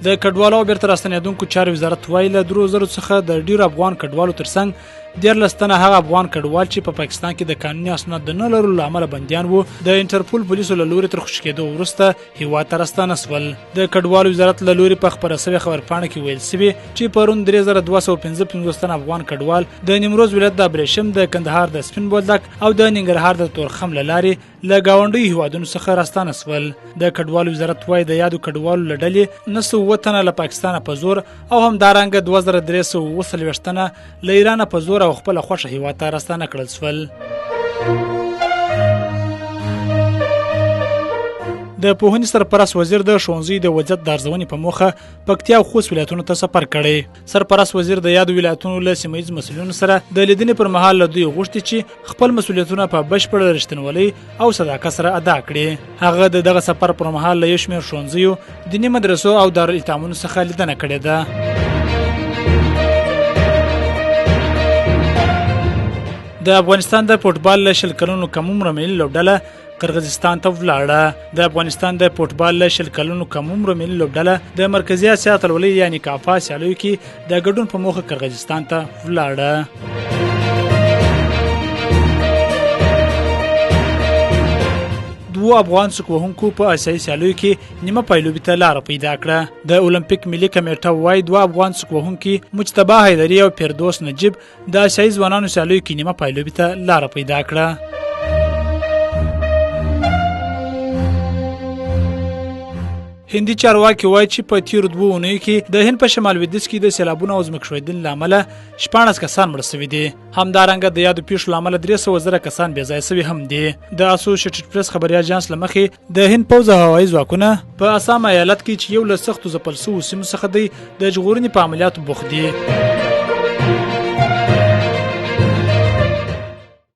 د کډوالو او بیرته راستنېدونکو چارو وزارت وایي له 3000 څخه د ډیرو افغان کډوالو ترڅنګ 14 تنه هغه افغان کډوال چې په پاکستان کې د قانوني اسناد نه لرلو له امله بندیان وو د انټرپول پولیسو له لوري تر خوشي کېدو وروسته هیواد ته راستانه شول. د کډوالو وزارت له لوري په خبره شوې خبرپاڼه کې ویل شوي چې پرون 3255 تنه افغان کډوال د نیمروز ولایت د ابریشم د کندهار د سپین بولدک او د ننګرهار د تورخم له لارې له گاونډي هیوادونو څخه راستانه شول. د کډوالو وزارت وایي د یادو کډوالو له ډلې 900 تنه له پاکستان په زور او همدارنګه 2340 تنه له ایران په زور او خپل خوښه هیواد ته راستانه کړل شول. د پوهنې سرپرست وزیر د ښوونځي د وضعیت د ارزونې په موخه پکتیا او خوست ولایتونو ته سفر کړی. سرپرست وزیر د یادو ولایتونو له سیمه ییز مسؤلینو سره د لیدنې پر مهال له دوی غوښتي چې خپل مسؤلیتونه په بشپړه رښتینولۍ او صداقت سره ادا کړي. هغه دغه سفر پر مهال له یو شمېر ښوونځیو، دیني مدرسو او دارالایتامونو څخه لیدنه کړې ده. د افغانستان د فوټبال له 20 کلونو کم عمره ملي لوبډله قرغیزستان ته ولاړه. د افغانستان د فوټبال له 20 کلونو کم عمره ملي لوبډله د مرکزی اسیا اتلولۍ یعنی کافا سیالیو کې د ګډون په موخه قرغیزستان ته ولاړه. دوه افغان سکوهونکو په اسیایي سیالیو کې نیمه پایلوبي ته لار پیدا کړه. د اولمپیک ملي کمیټه وايي دوه افغان سکوهونکي مجتبی حیدري او فردوس نجیب د اسیایي ځوانانو سیالیو کې نیمه پایلوبي ته لار پیدا کړه. هندي چارواکي وایي چې په تیرو 2 اونیو کې د هند په شمال لویدیځ کې د سیلابونو او ځمکښویدنې له امله 14 کسان مړه شوي دي. همدارنګه د یادو پیښو له امله 300,000 کسان بې ځایه شوي هم دي. د اسوسییټډ پریس خبري اژانس له مخې د هند پوځ هوایي ځواکونه په اسام ایالت کې چې یو له سختو ځپل شویو سیمو څخه دی د ژغورنې په عملیاتو بوخت دي.